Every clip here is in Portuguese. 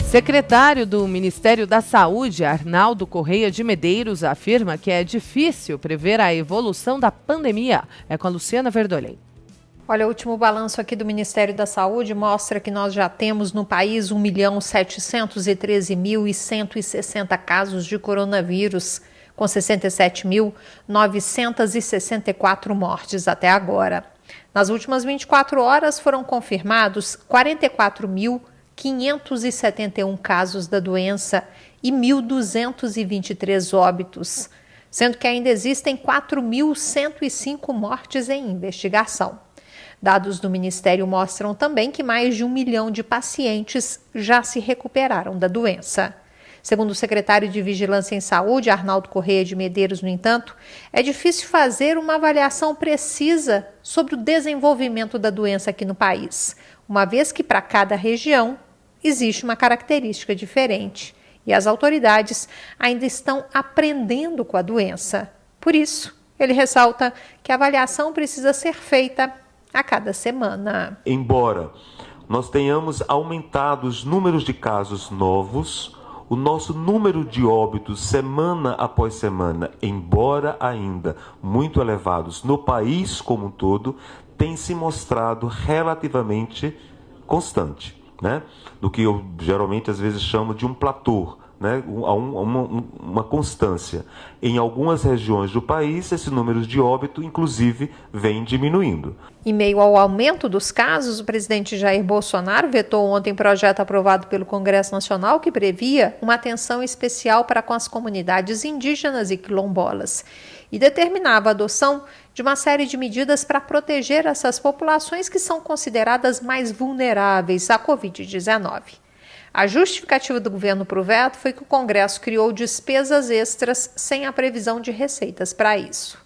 Secretário do Ministério da Saúde, Arnaldo Correia de Medeiros, afirma que é difícil prever a evolução da pandemia. É com a Luciana Verdolim. Olha, o último balanço aqui do Ministério da Saúde mostra que nós já temos no país 1.713.160 casos de coronavírus, com 67.964 mortes até agora. Nas últimas 24 horas foram confirmados 44.571 casos da doença e 1.223 óbitos, sendo que ainda existem 4.105 mortes em investigação. Dados do Ministério mostram também que mais de 1 milhão de pacientes já se recuperaram da doença. Segundo o secretário de Vigilância em Saúde, Arnaldo Correia de Medeiros, no entanto, é difícil fazer uma avaliação precisa sobre o desenvolvimento da doença aqui no país, uma vez que para cada região existe uma característica diferente e as autoridades ainda estão aprendendo com a doença. Por isso, ele ressalta que a avaliação precisa ser feita a cada semana. Embora nós tenhamos aumentado os números de casos novos, o nosso número de óbitos semana após semana, embora ainda muito elevados no país como um todo, tem se mostrado relativamente constante, né? Do que eu geralmente às vezes chamo de um platô, né? Uma constância. Em algumas regiões do país, esse número de óbito, inclusive, vem diminuindo. Em meio ao aumento dos casos, o presidente Jair Bolsonaro vetou ontem projeto aprovado pelo Congresso Nacional que previa uma atenção especial para com as comunidades indígenas e quilombolas e determinava a adoção de uma série de medidas para proteger essas populações que são consideradas mais vulneráveis à Covid-19. A justificativa do governo para o veto foi que o Congresso criou despesas extras sem a previsão de receitas para isso.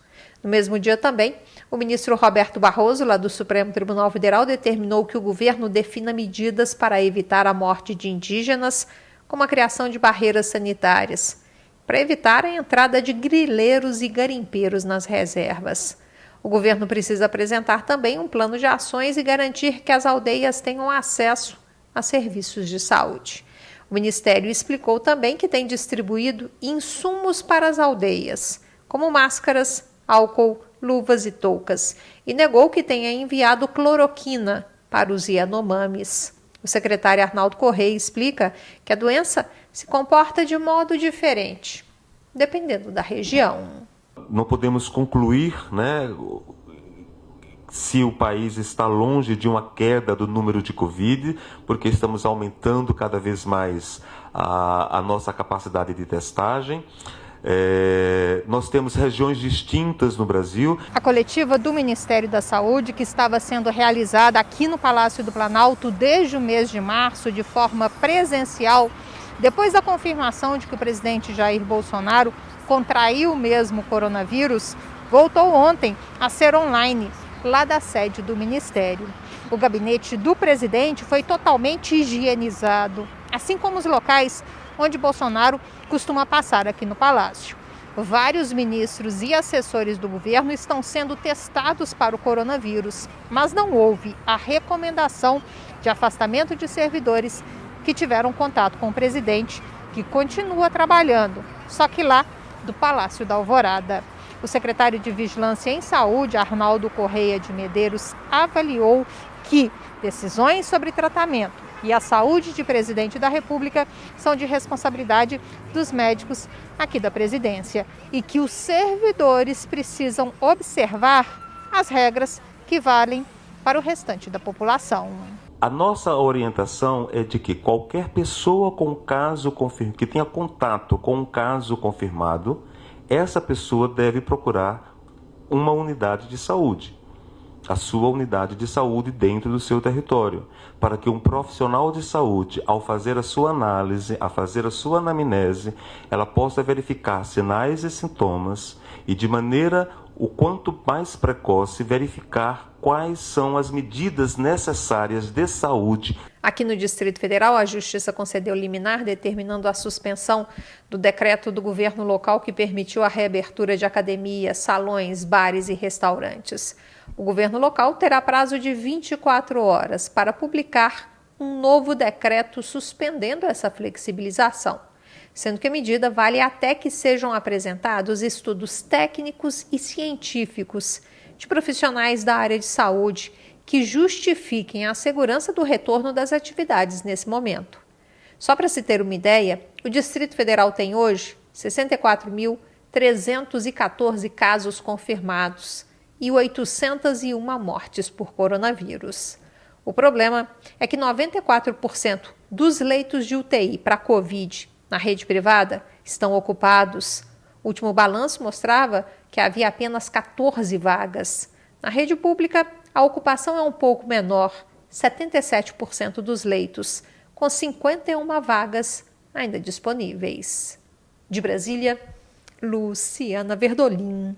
No mesmo dia também, o ministro Roberto Barroso, lá do Supremo Tribunal Federal, determinou que o governo defina medidas para evitar a morte de indígenas, como a criação de barreiras sanitárias, para evitar a entrada de grileiros e garimpeiros nas reservas. O governo precisa apresentar também um plano de ações e garantir que as aldeias tenham acesso a serviços de saúde. O Ministério explicou também que tem distribuído insumos para as aldeias, como máscaras, álcool, luvas e toucas, e negou que tenha enviado cloroquina para os Yanomamis. O secretário Arnaldo Correia explica que a doença se comporta de modo diferente, dependendo da região. Não podemos concluir, né, se o país está longe de uma queda do número de Covid, porque estamos aumentando cada vez mais a nossa capacidade de testagem. Nós temos regiões distintas no Brasil. A coletiva do Ministério da Saúde, que estava sendo realizada aqui no Palácio do Planalto desde o mês de março, de forma presencial, depois da confirmação de que o presidente Jair Bolsonaro contraiu mesmo o coronavírus, voltou ontem a ser online, lá da sede do Ministério. O gabinete do presidente foi totalmente higienizado, assim como os locais onde Bolsonaro costuma passar aqui no Palácio. Vários ministros e assessores do governo estão sendo testados para o coronavírus, mas não houve a recomendação de afastamento de servidores que tiveram contato com o presidente, que continua trabalhando, só que lá do Palácio da Alvorada. O secretário de Vigilância em Saúde, Arnaldo Correia de Medeiros, avaliou que decisões sobre tratamento e a saúde de presidente da República são de responsabilidade dos médicos aqui da presidência e que os servidores precisam observar as regras que valem para o restante da população. A nossa orientação é de que qualquer pessoa com caso que tenha contato com um caso confirmado, essa pessoa deve procurar uma unidade de saúde, a sua unidade de saúde dentro do seu território, para que um profissional de saúde, ao fazer a sua análise, a fazer a sua anamnese, ela possa verificar sinais e sintomas e, de maneira o quanto mais precoce, verificar quais são as medidas necessárias de saúde. Aqui no Distrito Federal, a Justiça concedeu liminar determinando a suspensão do decreto do governo local que permitiu a reabertura de academias, salões, bares e restaurantes. O governo local terá prazo de 24 horas para publicar um novo decreto suspendendo essa flexibilização, sendo que a medida vale até que sejam apresentados estudos técnicos e científicos de profissionais da área de saúde que justifiquem a segurança do retorno das atividades nesse momento. Só para se ter uma ideia, o Distrito Federal tem hoje 64.314 casos confirmados e 801 mortes por coronavírus. O problema é que 94% dos leitos de UTI para Covid na rede privada estão ocupados. O último balanço mostrava que havia apenas 14 vagas. Na rede pública, a ocupação é um pouco menor, 77% dos leitos, com 51 vagas ainda disponíveis. De Brasília, Luciana Verdolim.